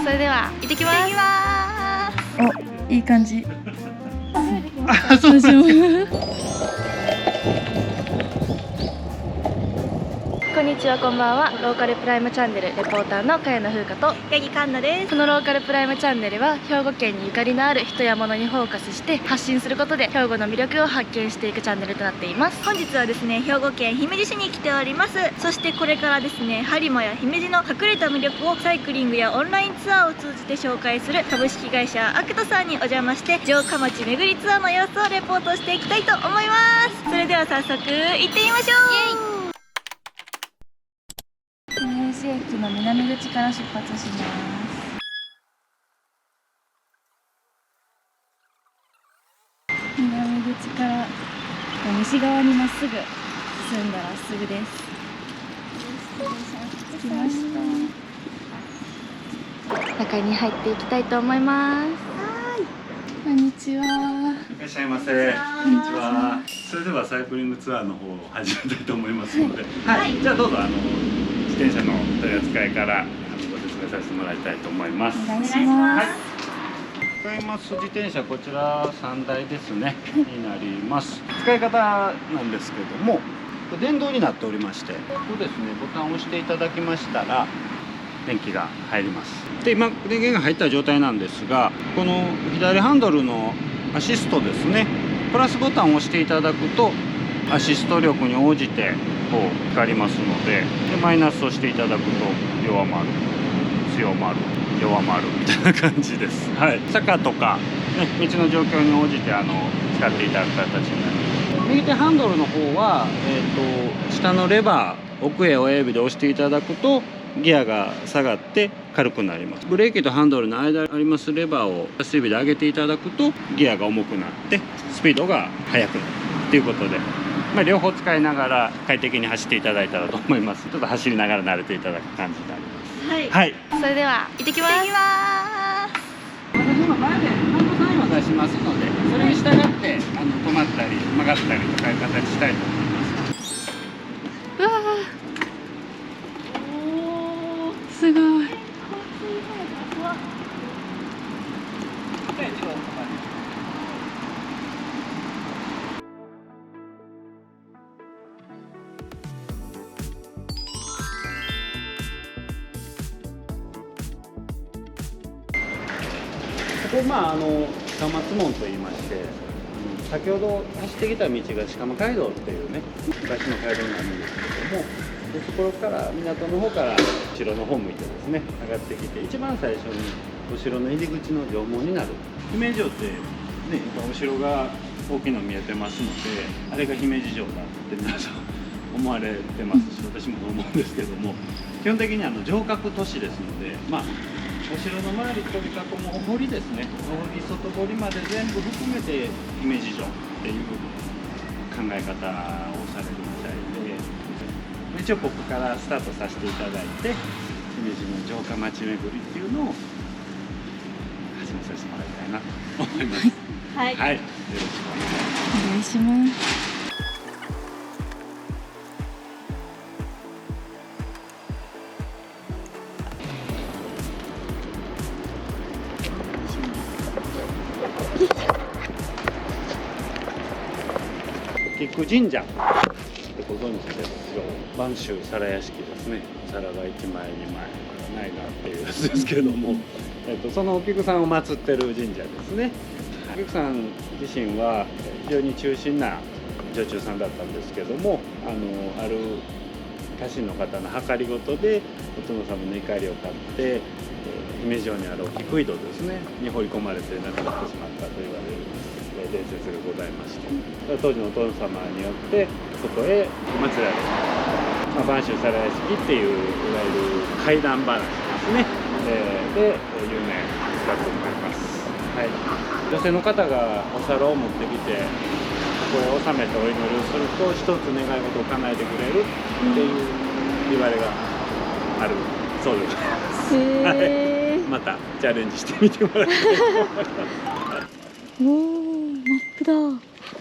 それでは行ってきます。お、いい感じ。あ、そうですね。こんにちは、こんばんは。ローカルプライムチャンネルレポーターの茅野風花と八木環奈です。このローカルプライムチャンネルは兵庫県にゆかりのある人や物にフォーカスして発信することで兵庫の魅力を発見していくチャンネルとなっています。本日はですね、兵庫県姫路市に来ております。そしてこれからですね、播磨や姫路の隠れた魅力をサイクリングやオンラインツアーを通じて紹介する株式会社アクトさんにお邪魔して城下町巡りツアーの様子をレポートしていきたいと思います。それでは早速行ってみましょう。姫路駅の南口から出発します。南口から西側にまっすぐ進んだらすぐです。着きました。中に入っていきたいと思います。こんにちは。いらっしゃいませ。こんにちは。それではサイクリングツアーの方を始めたいと思いますので、はい。じゃあどうぞ自転車の取り扱いからご説明させてもらいたいと思います。お願いします。使います自転車こちら3台ですねになります。使い方なんですけども、電動になっておりまして、ここですねボタンを押していただきましたら電気が入ります。で今電源が入った状態なんですが、この左ハンドルのアシストですね、プラスボタンを押していただくとアシスト力に応じてこう光りますので、マイナスをしていただくと弱まる、強まる、弱まるみたいな感じです。はい、坂とか、ね、道の状況に応じて使っていただく形になります。右手ハンドルの方は、下のレバー奥へ親指で押していただくとギアが下がって軽くなります。ブレーキとハンドルの間にありますレバーを人差し指で上げていただくとギアが重くなってスピードが速くなるということで、両方使いながら快適に走っていただいたらと思います。ちょっと走りながら慣れていただく感じになります。はい。はい。それでは行ってきます。私今前でハンドサインを出しますので、それに従って止まったり曲がったりとかいう形したいと思います。うわー、すごい。ここ近松門といいまして、先ほど走ってきた道が鹿間街道っていうね昔の街道になるんですけども、でそこから港の方から城の方向いてですね上がってきて、一番最初にお城の入り口の城門になる姫路城ってね、お城が大きいの見えてますので、あれが姫路城だって皆さん思われてますし、私もそう思うんですけども、基本的に城郭都市ですので、お城の周り取り囲むお堀ですね、お堀外堀まで全部含めて姫路城っていう考え方をされるみたいで、一応ここからスタートさせていただいて、姫路の城下町巡りっていうのを始めさせてもらいたいなと思います。はい。はい、よろしくお願いします。お願いします。菊神社ってご存知ですよ。播州皿屋敷ですね。お皿が1枚2枚ないなっていうやつですけれども、そのお菊さんを祀ってる神社ですね。お菊さん自身は非常に忠心な女中さんだったんですけども、ある家臣の方の計りごとでお殿様の怒りを買って姫路城にあるお菊井戸ですねに放り込まれて亡くなってしまったと言われる伝説がございまして、当時のお殿様によってそこへ祀られた、播州皿屋敷っていういわゆる怪談話ですね、で有名だと思います。はい、女性の方がお皿を持ってきてここへ納めてお祈りをすると一つ願い事を叶えてくれるっていう言われがあるそうでございます。はい、またチャレンジしてみてもらいたいと思います。おー、マップだ。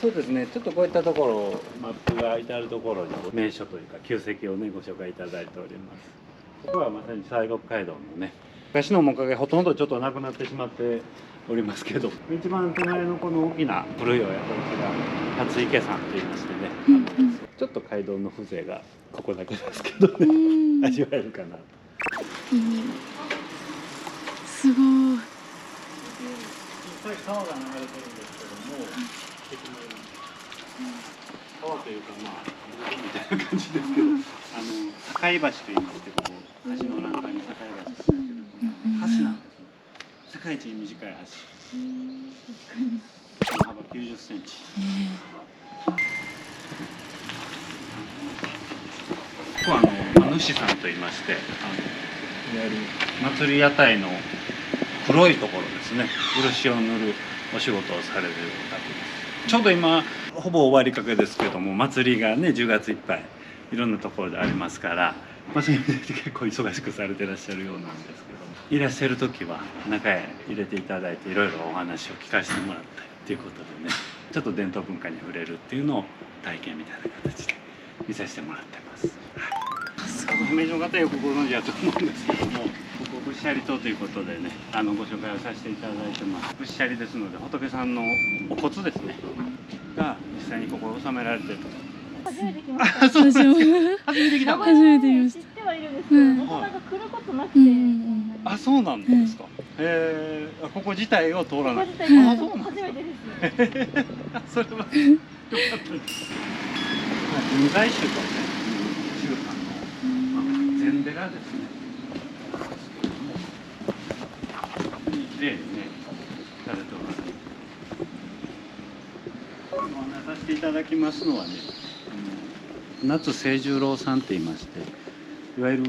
そうですね、ちょっとこういったところマップが至るところに名所というか旧跡をねご紹介いただいております。ここはまさに西国街道のね昔の面影ほとんどちょっとなくなってしまっておりますけど、一番手前のこの大きな古いお宿が初池山と言いましてね、ちょっと街道の風情がここだけですけどね、味わえるかなと。すごい。小さい川が流れてるんですけども、川というかまあみたいな感じですけど、境橋と言いまして、ここ橋の欄干に境橋ですけども、橋なんですね。世界一短い橋。幅90センチ。ここは主さんと言いまして、いわゆる祭り屋台の黒いところですね。漆を塗るお仕事をされるお宅です。ちょうど今ほぼ終わりかけですけども、祭りがね10月いっぱいいろんなところでありますから、そういう意味で結構忙しくされてらっしゃるようなんですけど、いらっしゃる時は中へ入れていただいていろいろお話を聞かせてもらったりということでね、ちょっと伝統文化に触れるっていうのを体験みたいな形で見させてもらってます。姫路の方よくご存知だと思うんですけども、ここ仏舎利島ということでね、ご紹介をさせていただいてます。仏舎利ですので、仏さんのお骨ですねが実際にここに納められている。初めて来ました。そうですか。初めて来た。初めて見まし知ってはいるんですけど、なかなか来ることなくて。あ、そうなんですか。ここ自体を通らない。ここ自体があ、そうなん初めてです。それは良かったです。臨済宗とね、宗さんの禅寺ですね。綺麗にね、されておられる。ご案内させていただきますのはね、夏清十郎さんって言いまして、いわゆる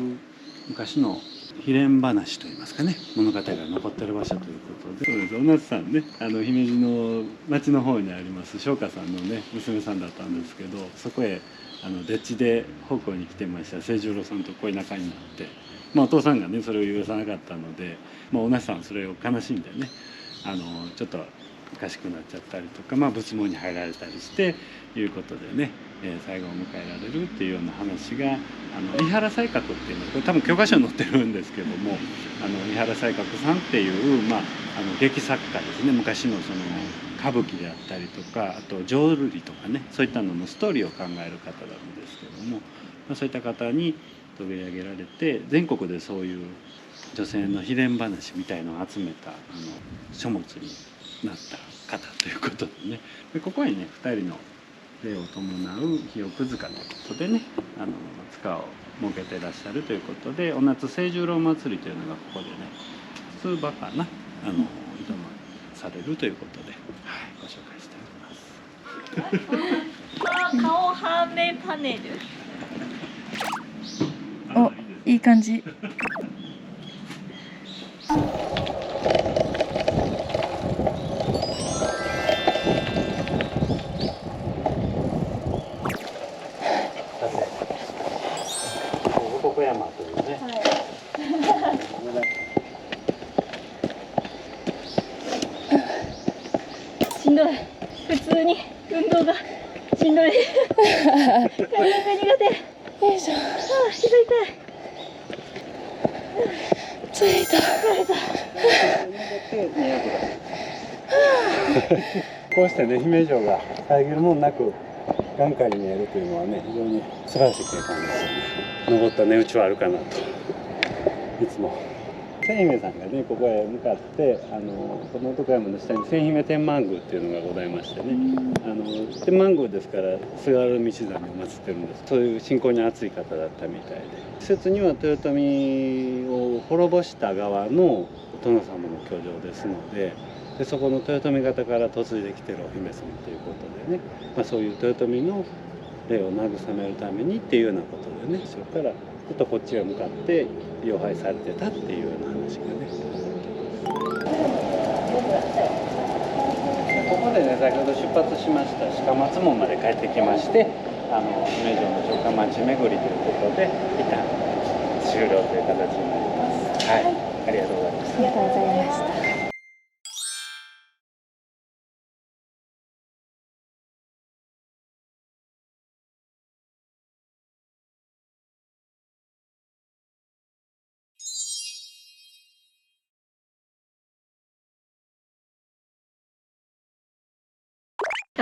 昔の秘伝話といいますかね、物語が残ってる場所ということで、そうです、お夏さんね、姫路の町の方にあります商家さんのね娘さんだったんですけど、そこへ丁稚で奉公に来てました清十郎さんと恋仲になって、お父さんがねそれを許さなかったので、お夏さんそれを悲しんでね、ちょっとおかしくなっちゃったりとか、仏門に入られたりしていうことでね、最後を迎えられるっていうような話が井原西鶴っていうのは、これ多分教科書に載ってるんですけども、井原西鶴さんっていう、劇作家ですね。昔のその歌舞伎であったりとか、あと浄瑠璃とかね、そういったののストーリーを考える方なんですけども、そういった方に取り上げられて、全国でそういう女性の秘伝話みたいのを集めた書物になった方ということでね、でここにね2人の霊を伴う肥奥塚ということでね、塚を設けていらっしゃるということで、お夏清十郎祭りというのがここでね数馬かな挑まされるということで、ご紹介しております。顔はめパネル。お、いい感じ。男山というね。しんどい。普通に運動がしんどい。体が苦手。よいしょ。膝痛い。着いた。こうしてね、姫路城が遮るもんなく眼下に見えるというのはね、非常に素晴らしい景観ですよね。登った値打ちはあるかなといつも。千姫さんがねここへ向かってこの男山の下に千姫天満宮っていうのがございましてね、天満宮ですから菅原道真を祀ってるんです。そういう信仰に熱い方だったみたいで、施設には豊臣を滅ぼした側の殿様の居城ですので、そこの豊臣方から嫁いできてるお姫様ということでね、そういう豊臣の霊を慰めるためにっていうようなことでね、そこからちょっとこっちへ向かって妖拝されてたっていうような話がね。ここでね、先ほど出発しました鹿松門まで帰ってきまして、姫路の城下町巡りということで一旦終了という形になります。はい、ありがとうございました。ありがとうございました。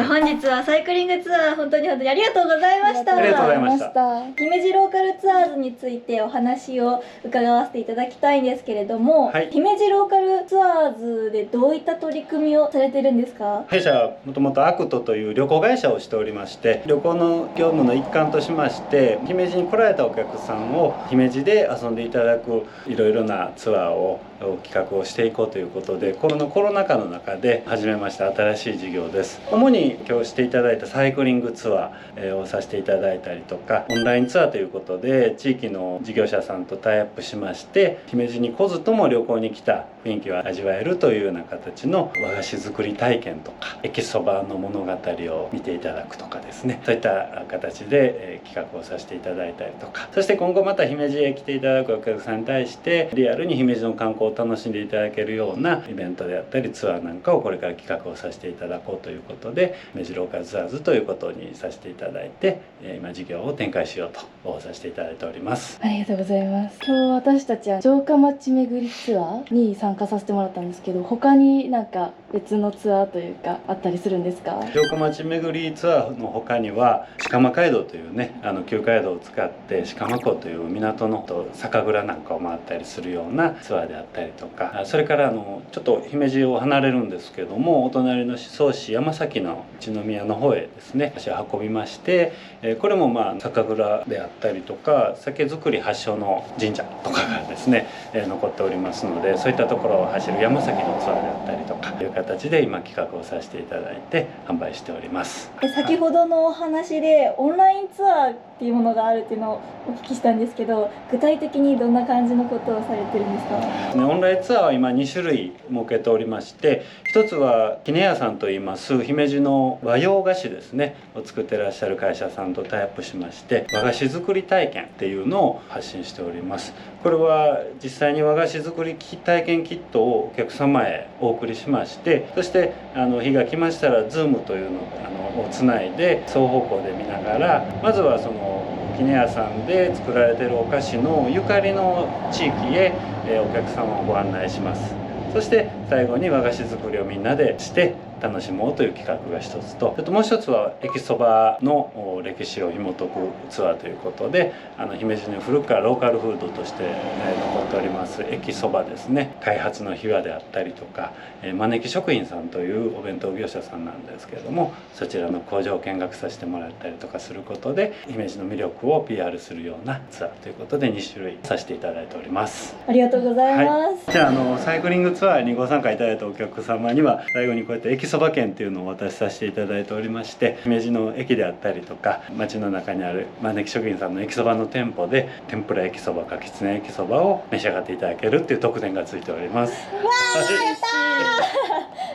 本日はサイクリングツアー本当にありがとうございました。ありがとうございました姫路ローカルツアーズについてお話を伺わせていただきたいんですけれども、はい姫路ローカルツアーズでどういった取り組みをされてるんですか？弊社はもともとアクトという旅行会社をしておりまして、旅行の業務の一環としまして姫路に来られたお客さんを姫路で遊んでいただくいろいろなツアーを企画をしていこうということで、このコロナ禍の中で始めました新しい事業です。主に今日していただいたサイクリングツアーをさせていただいたりとか、オンラインツアーということで地域の事業者さんとタイアップしまして、姫路に来ずとも旅行に来た雰囲気を味わえるというような形の和菓子作り体験とか駅そばの物語を見ていただくとかですね、そういった形で企画をさせていただいたりとか、そして今後また姫路へ来ていただくお客さんに対してリアルに姫路の観光を楽しんでいただけるようなイベントであったりツアーなんかをこれから企画をさせていただこうということで、姫路ローカルツアーズということにさせていただいて、今事業を展開しようとさせていただいております。ありがとうございます。今日私たちは城下町巡りツアーに参加させてもらったんですけど、他になんか別のツアーというかあったりするんですか？城下町巡りツアーの他には鹿間街道というね、旧街道を使って鹿間港という港の酒蔵なんかを回ったりするようなツアーであったりとか、それからちょっと姫路を離れるんですけども、お隣の宍粟市山崎の一宮の方へですね足を運びまして、これも酒蔵であったりとか酒造り発祥の神社とかがですね残っておりますので、そういったところを走る山崎のツアーであったりとかいう形で今企画をさせていただいて販売しております。先ほどのお話でオンラインツアーっていうものがあるっていうのをお聞きしたんですけど、具体的にどんな感じのことをされてるんですか？オンラインツアーは今2種類設けておりまして、一つはきね屋さんといいます姫路の和洋菓子ですねを作ってらっしゃる会社さんとタイアップしまして、和菓子作り体験っていうのを発信しております。これは実際に和菓子作り体験キットをお客様へお送りしまして、そして日が来ましたら Zoom というのをつないで双方向で見ながら、まずはそのきね屋さんで作られているお菓子のゆかりの地域へお客様をご案内します。そして最後に和菓子作りをみんなでして楽しもうという企画が一つと、もう一つは駅そばの歴史を紐解くツアーということで、姫路に古くからローカルフードとして残っております駅そばですね、開発の秘話であったりとか、招き食品さんというお弁当業者さんなんですけれども、そちらの工場を見学させてもらったりとかすることで姫路の魅力を PR するようなツアーということで2種類させていただいております。ありがとうございます、じゃあサイクリングツアーにご参加いただいたお客様には最後にこうやって駅そば券っていうのをお渡しさせていただいておりまして、姫路の駅であったりとか街の中にある招き食品さんの駅そばの店舗で天ぷら駅そばかきつね駅そばを召し上がっていただけるっていう特典がついております。わー、やっ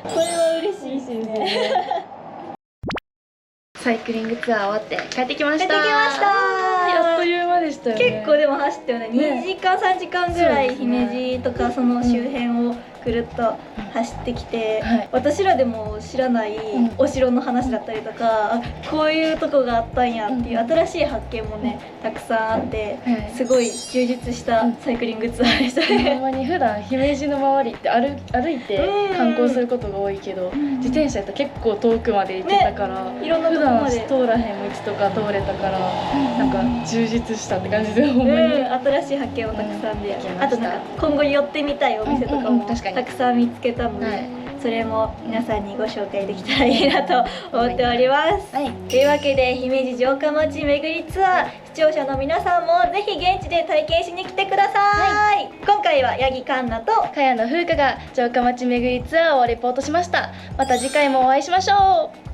たーこれは嬉しいですね。サイクリングツアー終わって帰ってきました。帰ってきました。あっという間でしたよね。結構でも走ったよね。2時間3時間ぐらい姫路とかその周辺をくるっと走ってきて、私らでも知らないお城の話だったりとか、こういうとこがあったんやっていう新しい発見もねたくさんあって、すごい充実したサイクリングツアーでしたほんね。まに普段姫路の周りって歩いて観光することが多いけど、自転車やったら結構遠くまで行ってたから、いろんなと普こまで段通らへん道とか通れたから、なんか充実したって感じで、ほんまに新しい発見もたくさんで、できました。あとなんか今後寄ってみたいお店とかも確かにたくさん見つけたので、それも皆さんにご紹介できたらいいなと思っております、というわけで姫路城下町巡りツアー、視聴者の皆さんもぜひ現地で体験しに来てください、今回は八木環奈と茅野風花が城下町巡りツアーをレポートしました。また次回もお会いしましょう。